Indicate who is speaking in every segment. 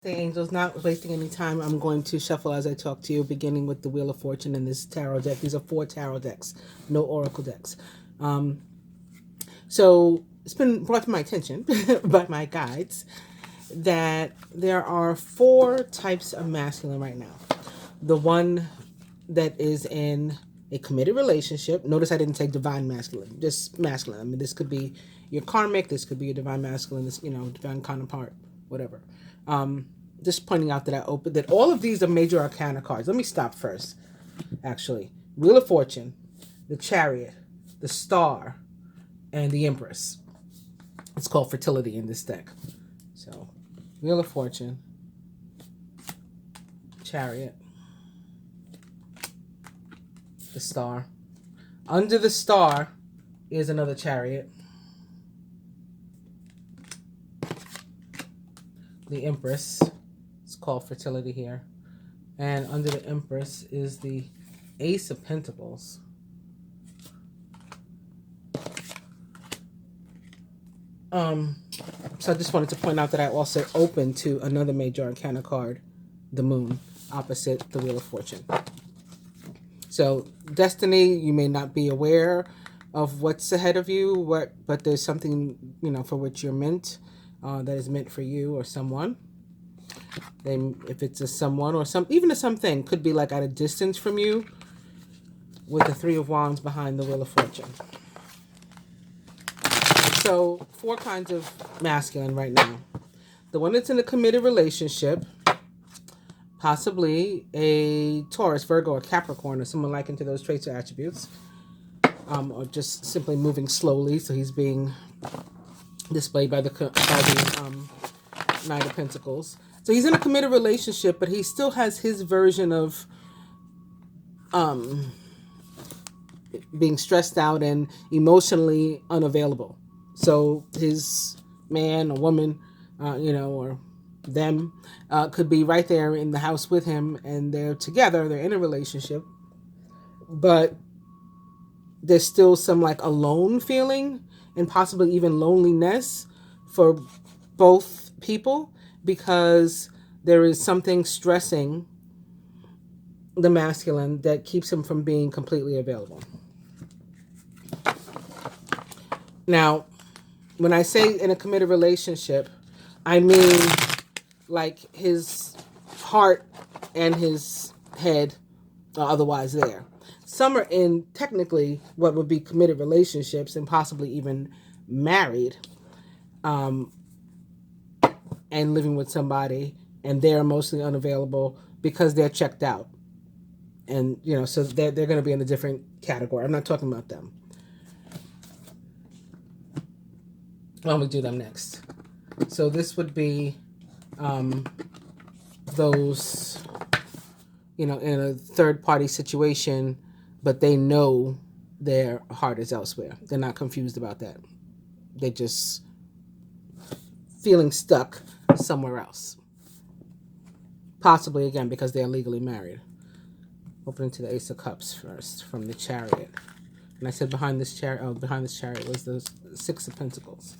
Speaker 1: The angels, not wasting any time, I'm going to shuffle as I talk to you, beginning with the Wheel of Fortune and this tarot deck. These are 4 tarot decks, no oracle decks. So it's been brought to my attention by my guides that there are 4 types of masculine right now. The one that is in a committed relationship. Notice I didn't say divine masculine, just masculine. I mean, this could be your karmic, this could be your divine masculine, this, divine counterpart, whatever. Just pointing out that I opened that all of these are major arcana cards. Let me stop first. Actually, Wheel of Fortune, the Chariot, the Star, and the Empress. It's called fertility in this deck. So, Wheel of Fortune, Chariot, the Star. Under the Star is another Chariot, the Empress. It's called fertility here. And under the Empress is the Ace of Pentacles. So I just wanted to point out that I also opened to another major arcana card, the Moon, opposite the Wheel of Fortune. So destiny, you may not be aware of what's ahead of you, but there's something, for which you're meant, that is meant for you or someone. If it's a someone or even a something, could be like at a distance from you, with the 3 of Wands behind the Wheel of Fortune. So 4 kinds of masculine right now. The one that's in a committed relationship, possibly a Taurus, Virgo, or Capricorn, or someone likened to those traits or attributes, or just simply moving slowly, so he's being displayed by the Knight of Pentacles. So he's in a committed relationship, but he still has his version of being stressed out and emotionally unavailable. So his man or woman, or them, could be right there in the house with him, and they're together, they're in a relationship, but there's still some like alone feeling and possibly even loneliness for both people, because there is something stressing the masculine that keeps him from being completely available. Now, when I say in a committed relationship, I mean like his heart and his head are otherwise there. Some are in technically what would be committed relationships and possibly even married, and living with somebody, and they're emotionally unavailable because they're checked out. And, so they're going to be in a different category. I'm not talking about them. Why don't we do them next? So this would be those, in a third-party situation, but they know their heart is elsewhere. They're not confused about that. They're just feeling stuck somewhere else. Possibly, again, because they're legally married. Opening to the Ace of Cups first from the Chariot. And I said behind this chariot was the 6 of Pentacles.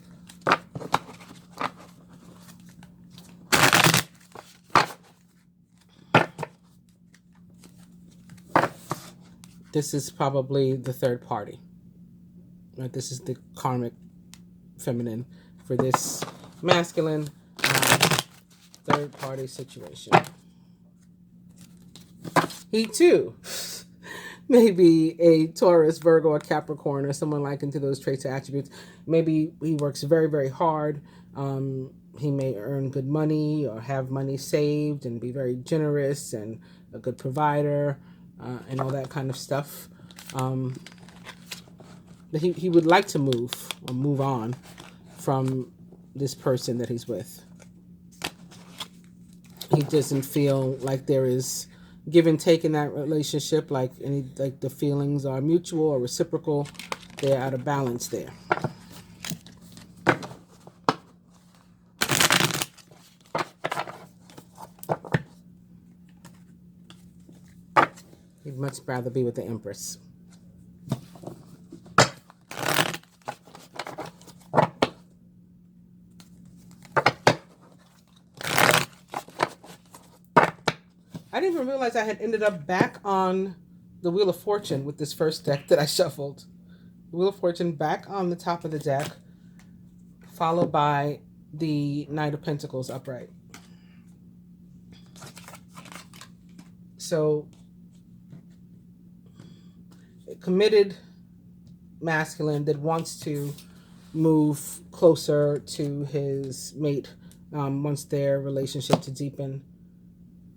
Speaker 1: This is probably the third party. Right? This is the karmic feminine for this masculine third party situation. He too may be a Taurus, Virgo, or Capricorn, or someone likened to those traits or attributes. Maybe he works very, very hard. He may earn good money or have money saved and be very generous and a good provider, and all that kind of stuff. But he would like to move on from this person that he's with. He doesn't feel like there is give and take in that relationship, like the feelings are mutual or reciprocal. They're out of balance there. He'd much rather be with the Empress. I didn't even realize I had ended up back on the Wheel of Fortune with this first deck that I shuffled. Wheel of Fortune back on the top of the deck, followed by the Knight of Pentacles upright. So, a committed masculine that wants to move closer to his mate, wants their relationship to deepen,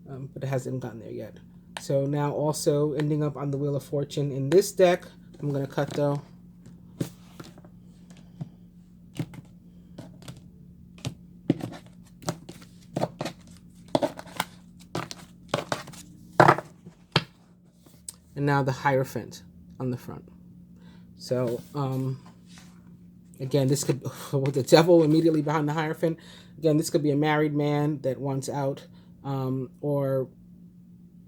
Speaker 1: but it hasn't gotten there yet. So now also ending up on the Wheel of Fortune in this deck. I'm going to cut though. And now the Hierophant on the front. So, again, this could, with the Devil immediately behind the Hierophant, again, this could be a married man that wants out, or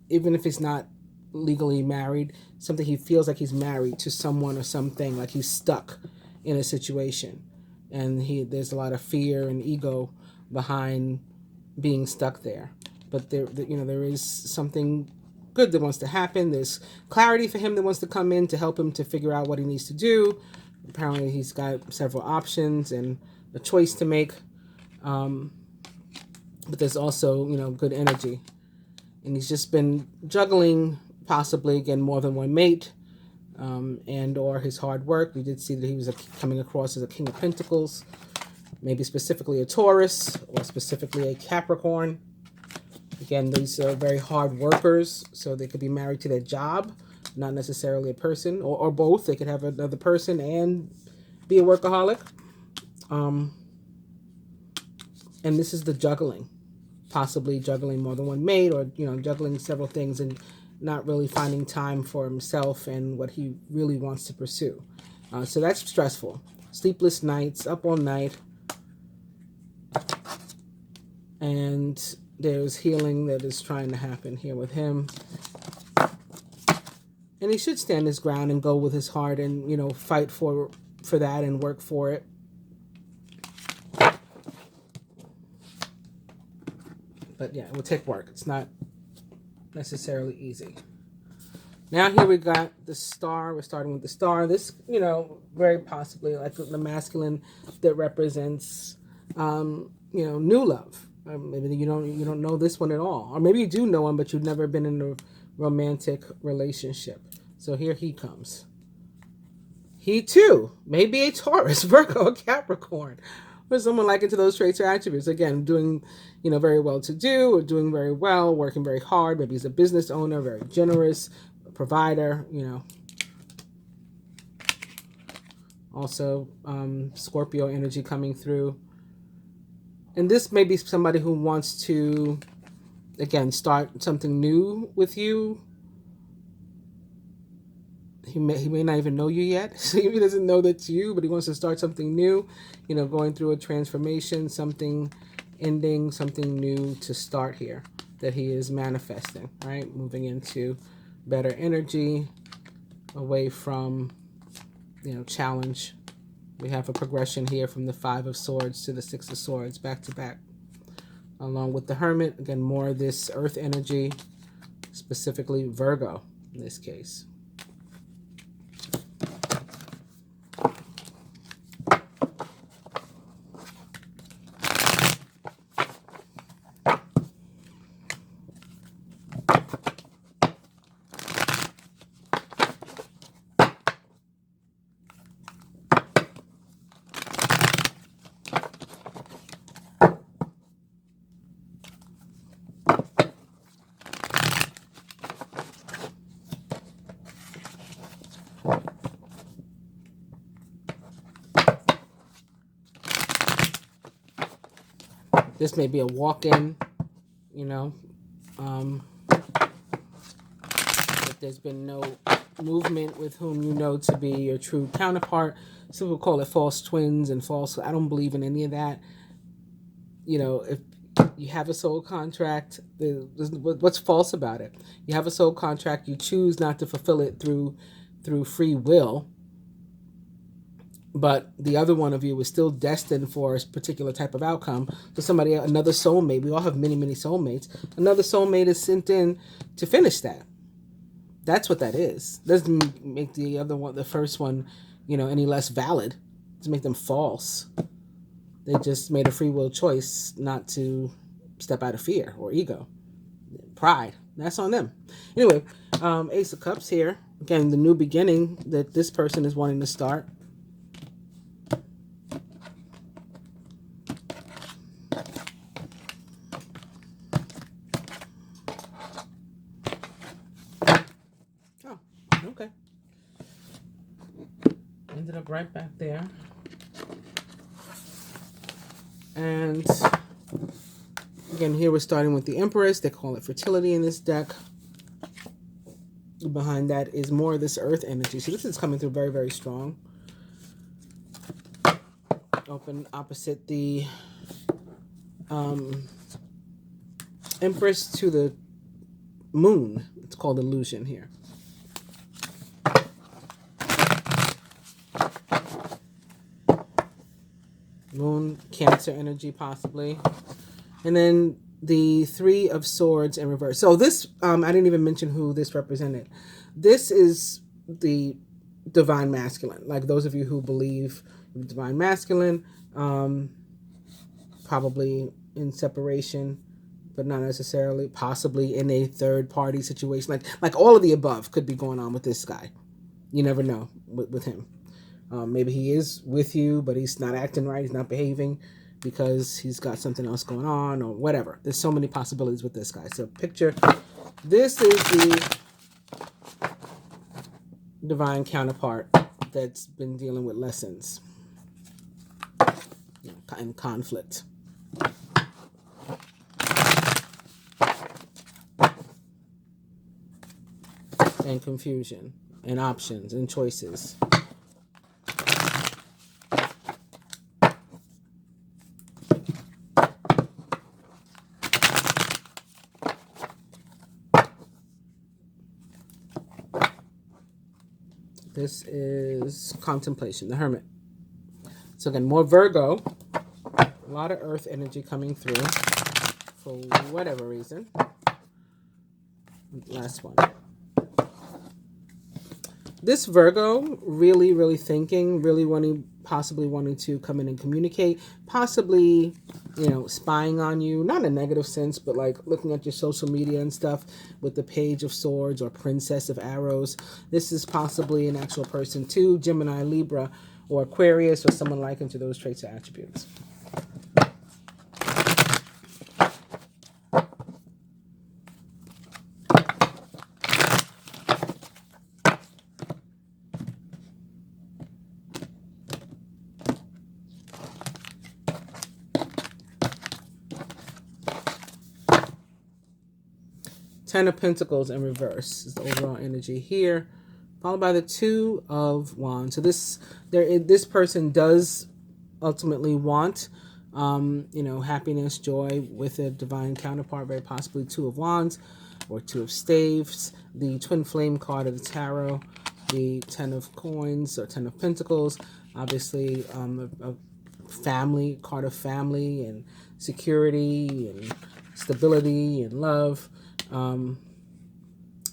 Speaker 1: even if he's not legally married, something he feels like he's married to someone or something, like he's stuck in a situation. And there's a lot of fear and ego behind being stuck there. But there is something good that wants to happen. There's clarity for him that wants to come in to help him to figure out what he needs to do. Apparently he's got several options and a choice to make. But there's also, good energy. And he's just been juggling possibly, again, more than one mate, and or his hard work. We did see that he was coming across as a King of Pentacles, maybe specifically a Taurus or specifically a Capricorn. Again, these are very hard workers, so they could be married to their job, not necessarily a person, or both. They could have another person and be a workaholic. And this is the juggling, possibly juggling more than one mate, or juggling several things and not really finding time for himself and what he really wants to pursue. So that's stressful. Sleepless nights, up all night, and there's healing that is trying to happen here with him. And he should stand his ground and go with his heart and, fight for that and work for it. But yeah, it will take work. It's not necessarily easy. Now here we got the Star. We're starting with the Star. This, very possibly like the masculine that represents, new love. Maybe you don't know this one at all, or maybe you do know him, but you've never been in a romantic relationship. So here he comes. He too may be a Taurus, Virgo, a Capricorn, or someone like into those traits or attributes. Again, doing, very well to do, or doing very well, working very hard. Maybe he's a business owner, very generous, a provider. Also, Scorpio energy coming through. And this may be somebody who wants to, again, start something new with you. He may not even know you yet. So he doesn't know that's you, but he wants to start something new, going through a transformation, something ending, something new to start here that he is manifesting, right? Moving into better energy, away from, challenge. We have a progression here from the 5 of Swords to the 6 of Swords, back to back. Along with the Hermit, again, more of this earth energy, specifically Virgo in this case. This may be a walk-in, if there's been no movement with whom you know to be your true counterpart. Some people call it false twins and false. I don't believe in any of that. If you have a soul contract, what's false about it? You have a soul contract, you choose not to fulfill it through free will. but the other one of you is still destined for a particular type of outcome. So somebody, another soulmate, we all have many, many soulmates. Another soulmate is sent in to finish that. That's what that is. Doesn't make the other one, the first one, any less valid. Doesn't make them false. They just made a free will choice not to step out of fear or ego. Pride. That's on them. Anyway, Ace of Cups here. Again, the new beginning that this person is wanting to start. Oh, okay. Ended up right back there. And again, here we're starting with the Empress. They call it fertility in this deck. Behind that is more of this earth energy. So this is coming through very, very strong. Open opposite the Empress to the moon. It's called illusion here. Moon, Cancer energy possibly. And then the Three of Swords in reverse. So this, I didn't even mention who this represented. This is the divine masculine. Like those of you who believe in divine masculine, probably in separation, but not necessarily, possibly in a third party situation. Like all of the above could be going on with this guy. You never know with him. Maybe he is with you, but he's not acting right. He's not behaving because he's got something else going on or whatever. There's so many possibilities with this guy. So picture, this is the divine counterpart that's been dealing with lessons and conflict. And confusion and options and choices. This is contemplation, the Hermit. So again, more Virgo. A lot of earth energy coming through for whatever reason. Last one. This Virgo, really, really thinking, really possibly wanting to come in and communicate, possibly, spying on you, not in a negative sense, but like looking at your social media and stuff with the Page of Swords or Princess of Arrows. This is possibly an actual person too, Gemini, Libra, or Aquarius, or someone likened to those traits or attributes. Ten of Pentacles in reverse is the overall energy here, followed by the Two of Wands. So this person does ultimately want, happiness, joy with a divine counterpart, very possibly Two of Wands or Two of Staves, the Twin Flame card of the Tarot, the Ten of Coins or Ten of Pentacles, obviously a family, card of family and security and stability and love.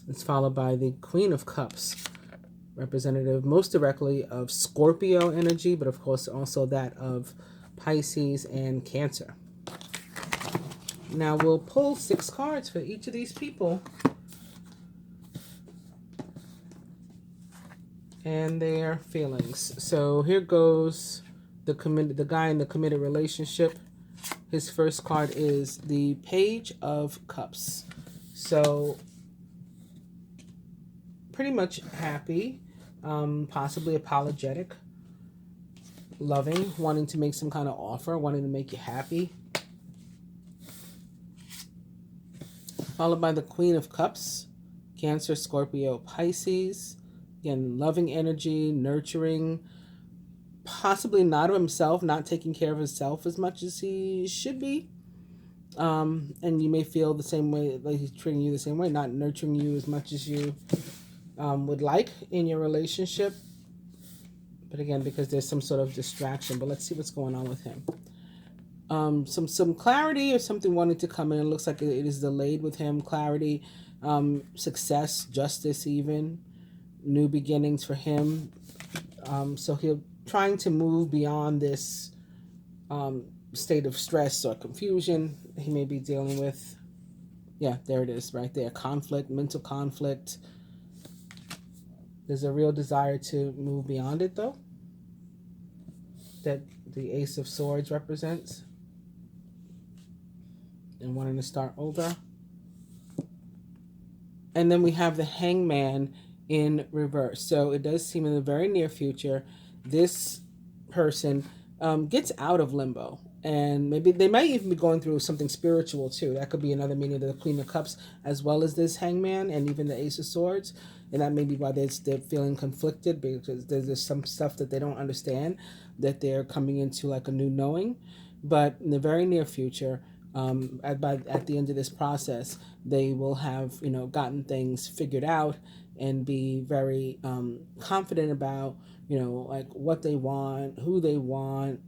Speaker 1: It's followed by the Queen of Cups, representative most directly of Scorpio energy, but of course also that of Pisces and Cancer. Now we'll pull 6 cards for each of these people and their feelings. So here goes the guy in the committed relationship. His first card is the Page of Cups. So pretty much happy, possibly apologetic, loving, wanting to make some kind of offer, wanting to make you happy. Followed by the Queen of Cups, Cancer, Scorpio, Pisces. Again, loving energy, nurturing, possibly not of himself, not taking care of himself as much as he should be. And you may feel the same way, like he's treating you the same way, not nurturing you as much as you would like in your relationship. But again, because there's some sort of distraction. But let's see what's going on with him. Some clarity or something wanted to come in. It looks like it is delayed with him. Clarity, success, justice, even new beginnings for him. So he'll trying to move beyond this state of stress or confusion he may be dealing with. Yeah, there it is, right there. Conflict, mental conflict. There's a real desire to move beyond it, though, that the Ace of Swords represents, and wanting to start over. And then we have the Hangman in reverse. So it does seem in the very near future, this person gets out of limbo. And maybe they might even be going through something spiritual too. That could be another meaning of the Queen of Cups, as well as this Hangman and even the Ace of Swords. And that may be why they're feeling conflicted, because there's some stuff that they don't understand, that they're coming into like a new knowing. But in the very near future, at the end of this process, they will have, gotten things figured out and be very confident about, like what they want, who they want,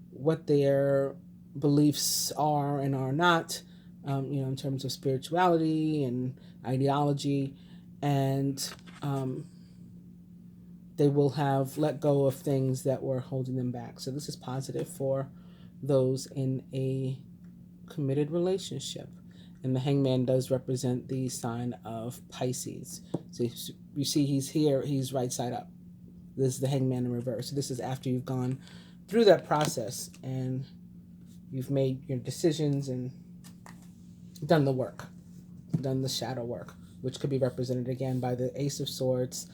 Speaker 1: what their beliefs are and are not, in terms of spirituality and ideology. And they will have let go of things that were holding them back. So this is positive for those in a committed relationship. And the Hangman does represent the sign of Pisces. So you see he's here, he's right side up. This is the Hangman in reverse. So this is after you've gone through that process and you've made your decisions and done the work, done the shadow work, which could be represented again by the Ace of Swords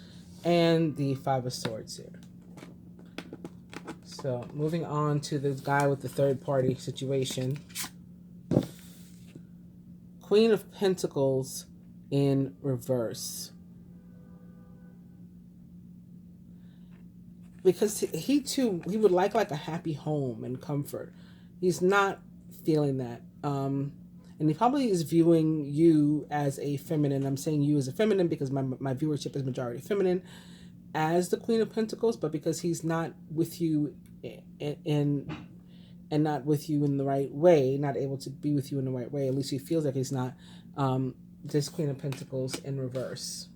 Speaker 1: and the Five of Swords here. So moving on to the guy with the third party situation. Queen of Pentacles in reverse. Because he too, he would like a happy home and comfort. He's not feeling that. And he probably is viewing you as a feminine. I'm saying you as a feminine because my viewership is majority feminine, as the Queen of Pentacles, but because he's not with you and not with you in the right way, not able to be with you in the right way, at least he feels like he's not, this Queen of Pentacles in reverse.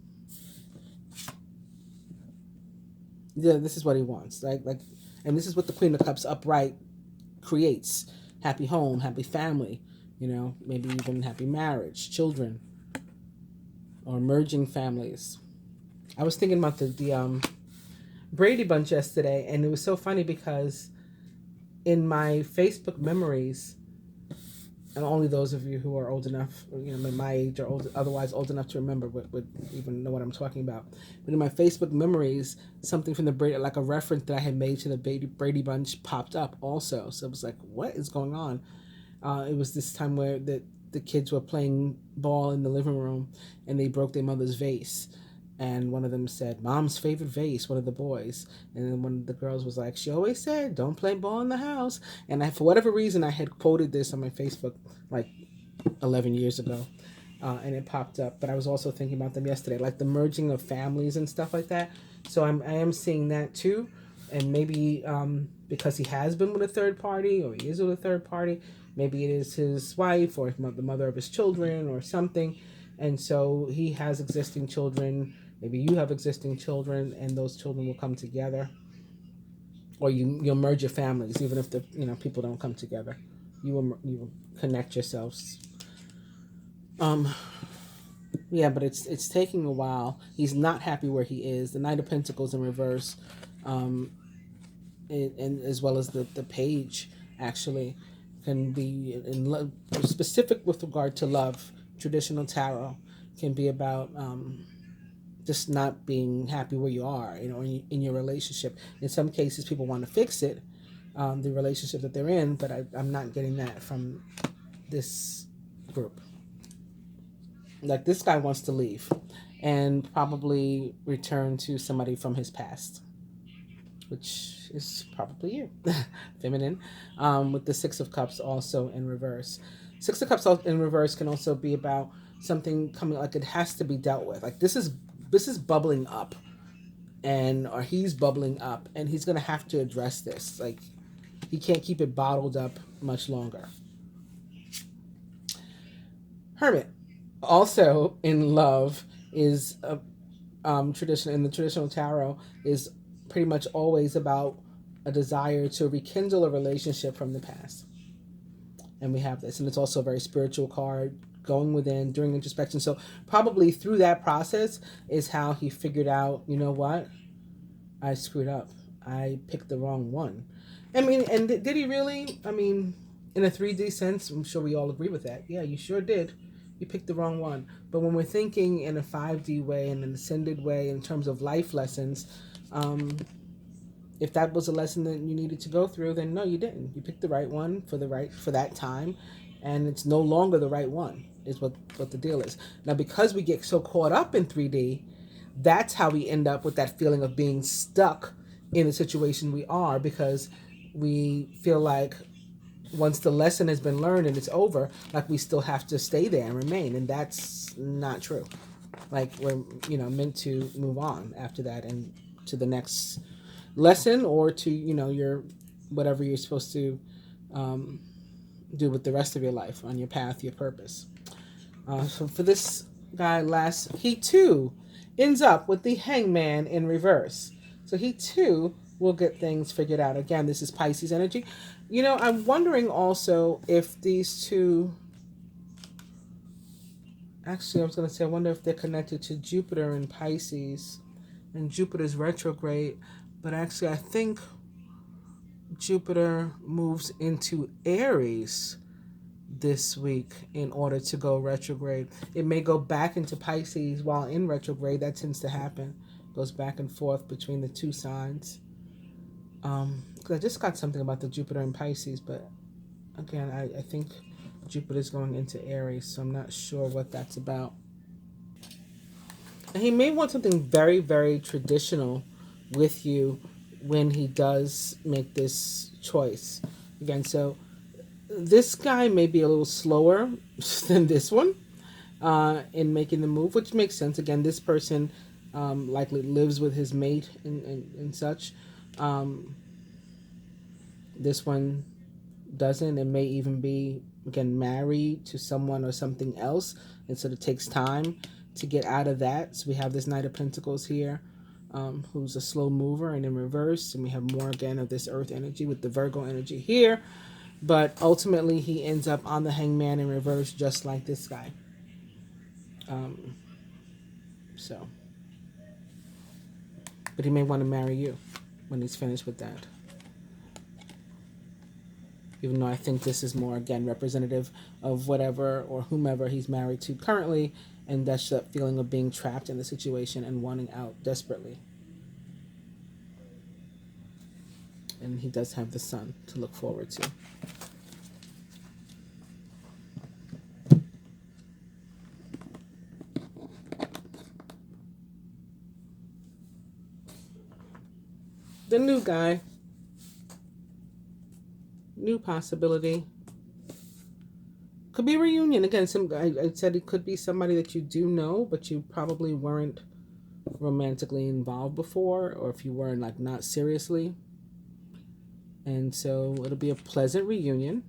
Speaker 1: Yeah, this is what he wants. And this is what the Queen of Cups upright creates. Happy home, happy family, maybe even happy marriage, children, or merging families. I was thinking about the Brady Bunch yesterday, and it was so funny because in my Facebook memories, and only those of you who are old enough, my age, or otherwise old enough to remember would even know what I'm talking about. But in my Facebook memories, something from the Brady, like a reference that I had made to the Brady Bunch, popped up also. So it was like, what is going on? It was this time where the kids were playing ball in the living room, and they broke their mother's vase. And one of them said, "Mom's favorite vase," one of the boys. And then one of the girls was like, "She always said, don't play ball in the house." And for whatever reason, I had quoted this on my Facebook like 11 years ago. And it popped up. But I was also thinking about them yesterday, like the merging of families and stuff like that. So I am seeing that too. And maybe because he has been with a third party, or he is with a third party, maybe it is his wife or the mother of his children or something. And so he has existing children. Maybe you have existing children, and those children will come together, or you'll merge your families, even if the people don't come together. You will connect yourselves. Yeah, but it's taking a while. He's not happy where he is. The Knight of Pentacles in reverse, and as well as the Page actually can be specific with regard to love. Traditional tarot can be about just not being happy where you are, in your relationship. In some cases, people want to fix it, the relationship that they're in, but I'm not getting that from this group. Like, this guy wants to leave and probably return to somebody from his past, which is probably you, feminine, with the Six of Cups also in reverse. Six of Cups in reverse can also be about something coming, like it has to be dealt with. Like this is bubbling up, or he's bubbling up, and he's going to have to address this. Like, he can't keep it bottled up much longer. Hermit, also in love, is a tradition in the traditional tarot, is pretty much always about a desire to rekindle a relationship from the past. And we have this, and it's also a very spiritual card, going within, doing introspection. So probably through that process is how he figured out, you know what, I screwed up. I picked the wrong one. I mean, and did he really? I mean, in a 3D sense, I'm sure we all agree with that. Yeah, you sure did. You picked the wrong one. But when we're thinking in a 5D way, in an ascended way, in terms of life lessons, if that was a lesson that you needed to go through, then no, you didn't. You picked the right one for that time, and it's no longer the right one, is what the deal is. Now, because we get so caught up in 3D, that's how we end up with that feeling of being stuck in the situation we are, because we feel like once the lesson has been learned and it's over, like we still have to stay there and remain, and that's not true. Like, we're meant to move on after that and to the next lesson, or to your whatever you're supposed to do with the rest of your life on your path, your purpose. So for this guy, he too ends up with the Hangman in reverse. So he too will get things figured out. Again, this is Pisces energy. I'm wondering also if these two, actually I was going to say, I wonder if they're connected to Jupiter and Pisces, and Jupiter's retrograde. But actually, I think Jupiter moves into Aries this week in order to go retrograde. It may go back into Pisces while in retrograde. That tends to happen. Goes back and forth between the two signs. I just got something about the Jupiter and Pisces, but again, I think Jupiter's going into Aries, so I'm not sure what that's about. And he may want something very, very traditional with you when he does make this choice. Again, so this guy may be a little slower than this one in making the move, which makes sense. Again, this person likely lives with his mate and such. This one doesn't, and may even be, again, married to someone or something else, and so it takes time to get out of that. So we have this Knight of Pentacles here, who's a slow mover and in reverse, and we have more again of this earth energy with the Virgo energy here, but ultimately he ends up on the Hangman in reverse, just like this guy. But he may want to marry you when he's finished with that. Even though I think this is more, again, representative of whatever or whomever he's married to currently, and that's that feeling of being trapped in the situation and wanting out desperately. And he does have the sun to look forward to. The new guy. New possibility. Could be a reunion. Again, I said it could be somebody that you do know, but you probably weren't romantically involved before, or if you were, like, not seriously. And so it'll be a pleasant reunion.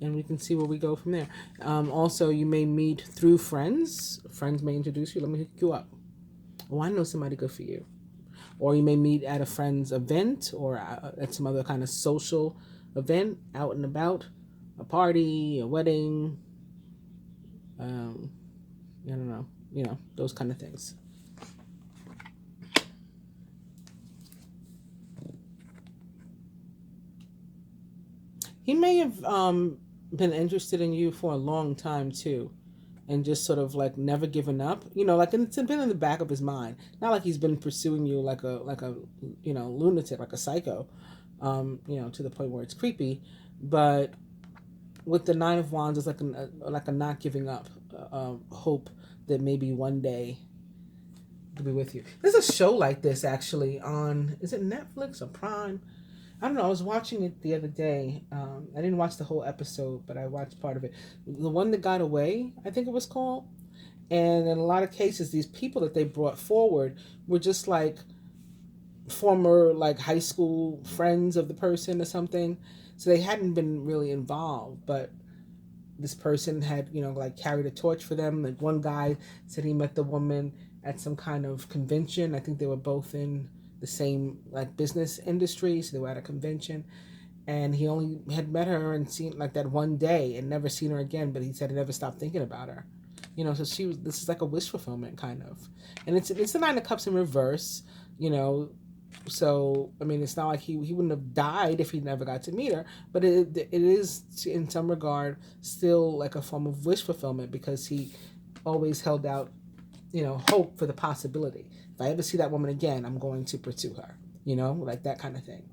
Speaker 1: And we can see where we go from there. Also, you may meet through friends. Friends may introduce you. Let me hook you up. Oh, I know somebody good for you. Or you may meet at a friend's event, or at some other kind of social event, out and about, a party, a wedding, I don't know, those kind of things. He may have been interested in you for a long time too, and just sort of like never given up, like it's been in the back of his mind. Not like he's been pursuing you like a lunatic, like a psycho, to the point where it's creepy. But with the Nine of Wands, it's like a not giving up, hope that maybe one day to be with you. There's a show like this actually on, is it Netflix or Prime? I don't know. I was watching it the other day. I didn't watch the whole episode, but I watched part of it. The One That Got Away, I think it was called. And in a lot of cases, these people that they brought forward were just like former like high school friends of the person or something. So they hadn't been really involved, but this person had, like carried a torch for them. Like one guy said he met the woman at some kind of convention. I think they were both in the same like business industry, so they were at a convention, and he only had met her and seen like that one day and never seen her again. But he said he never stopped thinking about her. So she was. This is like a wish fulfillment kind of, and it's the Nine of Cups in reverse. So I mean, it's not like he wouldn't have died if he never got to meet her, but it is in some regard still like a form of wish fulfillment, because he always held out, hope for the possibility. If I ever see that woman again, I'm going to pursue her. Like that kind of thing.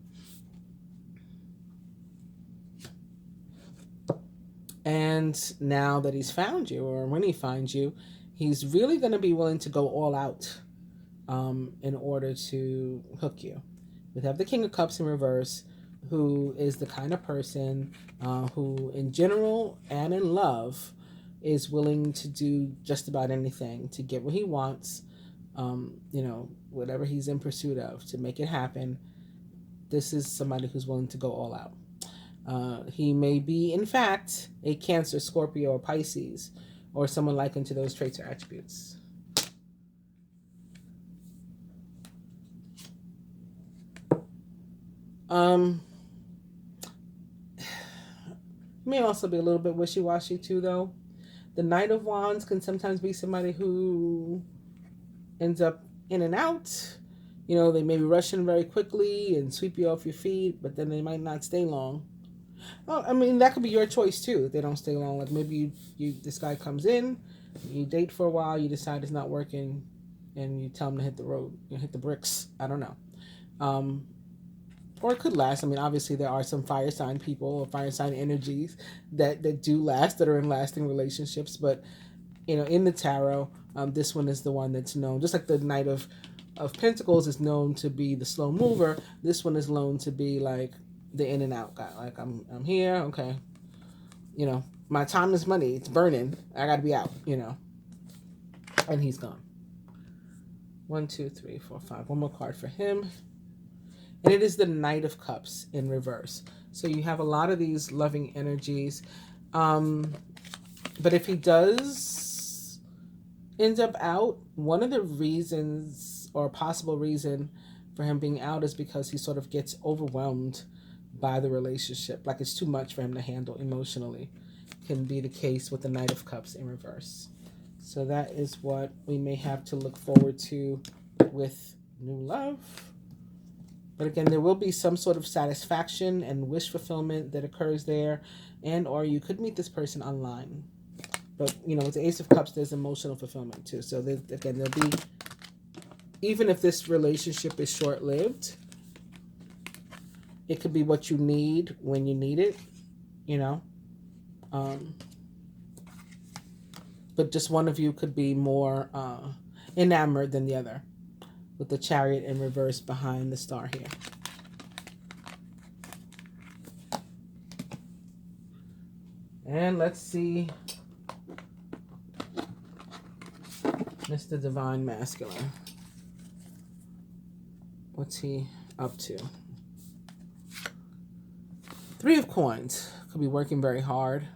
Speaker 1: And now that he's found you, or when he finds you, he's really going to be willing to go all out in order to hook you. We have the King of Cups in reverse, who is the kind of person who, in general and in love, is willing to do just about anything to get what he wants, whatever he's in pursuit of, to make it happen. This is somebody who's willing to go all out. He may be, in fact, a Cancer, Scorpio, or Pisces, or someone likened to those traits or attributes. May also be a little bit wishy-washy too, though. The Knight of Wands can sometimes be somebody who ends up in and out. They may be rushing very quickly and sweep you off your feet, but then they might not stay long. Well, I mean, that could be your choice too. If they don't stay long, like maybe this guy comes in, you date for a while, you decide it's not working, and you tell him to hit the road, hit the bricks. I don't know. Or it could last. I mean, obviously there are some fire sign people or fire sign energies that do last, that are in lasting relationships. But in the tarot, this one is the one that's known, just like the Knight of Pentacles is known to be the slow mover. This one is known to be like the in and out guy. Like I'm here, okay. My time is money. It's burning. I got to be out. And he's gone. 1, 2, 3, 4, 5. One more card for him. And it is the Knight of Cups in reverse. So you have a lot of these loving energies. But if he does end up out, one of the reasons, or a possible reason for him being out, is because he sort of gets overwhelmed by the relationship. Like it's too much for him to handle emotionally. Can be the case with the Knight of Cups in reverse. So that is what we may have to look forward to with new love. But again, there will be some sort of satisfaction and wish fulfillment that occurs there, or you could meet this person online. But, with the Ace of Cups, there's emotional fulfillment too. So there'll be, even if this relationship is short-lived, it could be what you need when you need it, But just one of you could be more enamored than the other, with the Chariot in reverse behind the star here. And let's see Mr. Divine Masculine. What's he up to? 3 of Coins. Could be working very hard.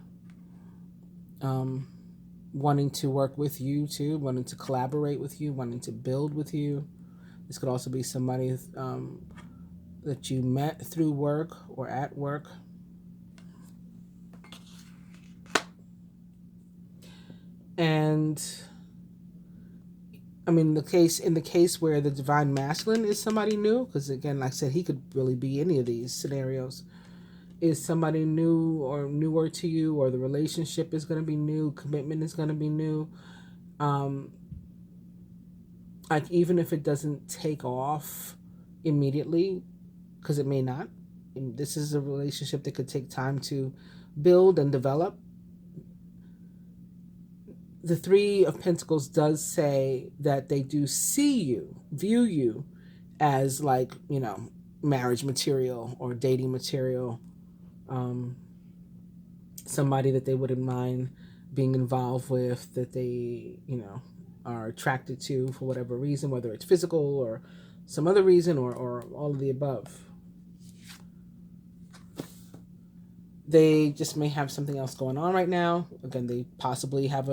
Speaker 1: Wanting to work with you too, wanting to collaborate with you, wanting to build with you. This could also be somebody that you met through work or at work. And I mean, in the case where the Divine Masculine is somebody new, because again, like I said, he could really be any of these scenarios. Is somebody new or newer to you, or the relationship is going to be new, commitment is going to be new. Like even if it doesn't take off immediately, because it may not. And this is a relationship that could take time to build and develop. The 3 of Pentacles does say that they do see you, view you as like, marriage material or dating material. Somebody that they wouldn't mind being involved with, that they, are attracted to for whatever reason, whether it's physical or some other reason, or all of the above. They just may have something else going on right now. Again, they possibly have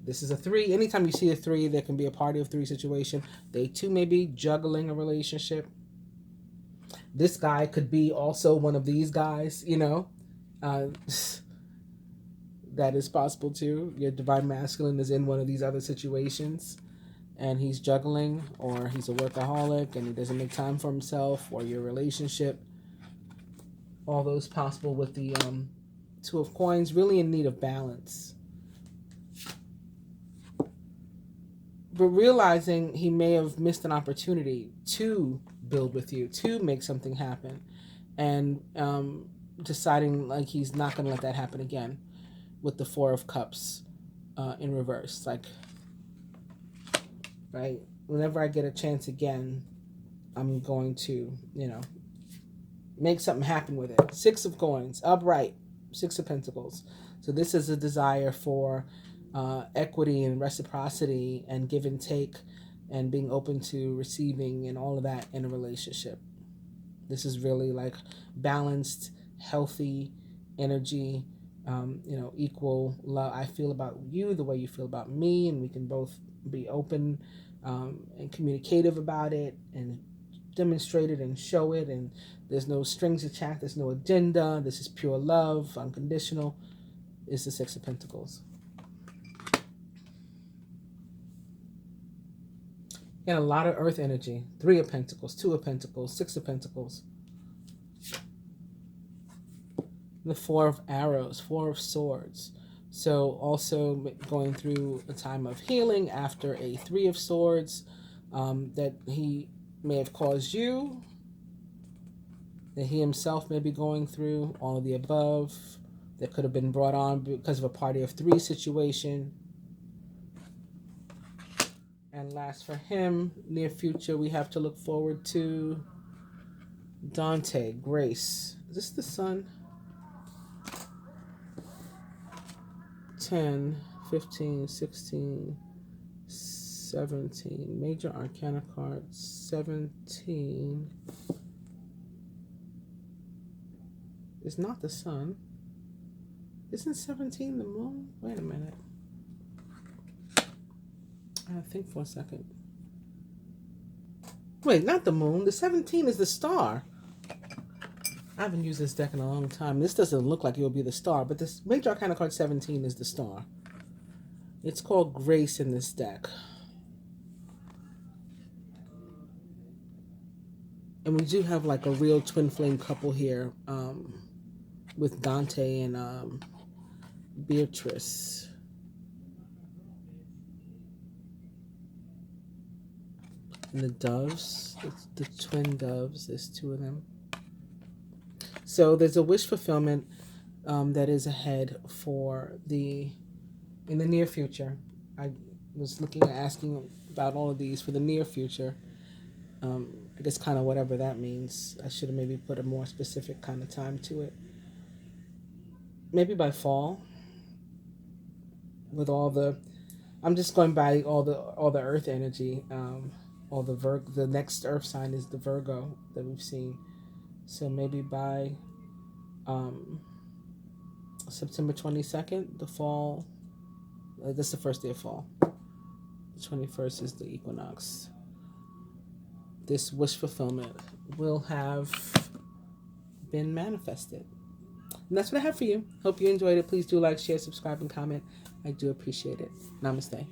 Speaker 1: this is a 3. Anytime you see a 3, there can be a party of 3 situation. They too may be juggling a relationship. This guy could be also one of these guys, that is possible too. Your divine masculine is in one of these other situations and he's juggling, or he's a workaholic and he doesn't make time for himself, or your relationship. All those possible with the 2 of Coins, really in need of balance. But realizing he may have missed an opportunity to build with you, to make something happen, and deciding like he's not going to let that happen again, with the 4 of Cups in reverse. Like, right, whenever I get a chance again, I'm going to, make something happen with it. 6 of Coins, upright, 6 of Pentacles. So this is a desire for equity and reciprocity and give and take and being open to receiving and all of that in a relationship. This is really like balanced, healthy energy, equal love. I feel about you the way you feel about me, and we can both be open and communicative about it and demonstrate it and show it, and there's no strings attached, there's no agenda, this is pure love, unconditional. Is the 6 of Pentacles. And a lot of earth energy. 3 of Pentacles, 2 of Pentacles, 6 of Pentacles. The 4 of Arrows, 4 of Swords. So also going through a time of healing after a 3 of Swords, that he may have caused you, that he himself may be going through, all of the above, that could have been brought on because of a party of 3 situation. And last for him, near future, we have to look forward to Dante, Grace. Is this the Sun? 10, 15, 16, 17. Major Arcana card, 17. It's not the Sun. Isn't 17 the Moon? Wait a minute. I think for a second. Wait, not the Moon. The 17 is the Star. I haven't used this deck in a long time. This doesn't look like it will be the Star, but this Major Arcana card 17 is the Star. It's called Grace in this deck. And we do have like a real twin flame couple here, with Dante and Beatrice. And the doves, the twin doves, there's 2 of them. So there's a wish fulfillment that is ahead in the near future. I was asking about all of these for the near future. I guess kind of whatever that means. I should have maybe put a more specific kind of time to it. Maybe by fall. With I'm just going by all the earth energy. The next earth sign is the Virgo that we've seen. So maybe by September 22nd, the fall. That's the first day of fall. The 21st is the equinox. This wish fulfillment will have been manifested. And that's what I have for you. Hope you enjoyed it. Please do like, share, subscribe, and comment. I do appreciate it. Namaste.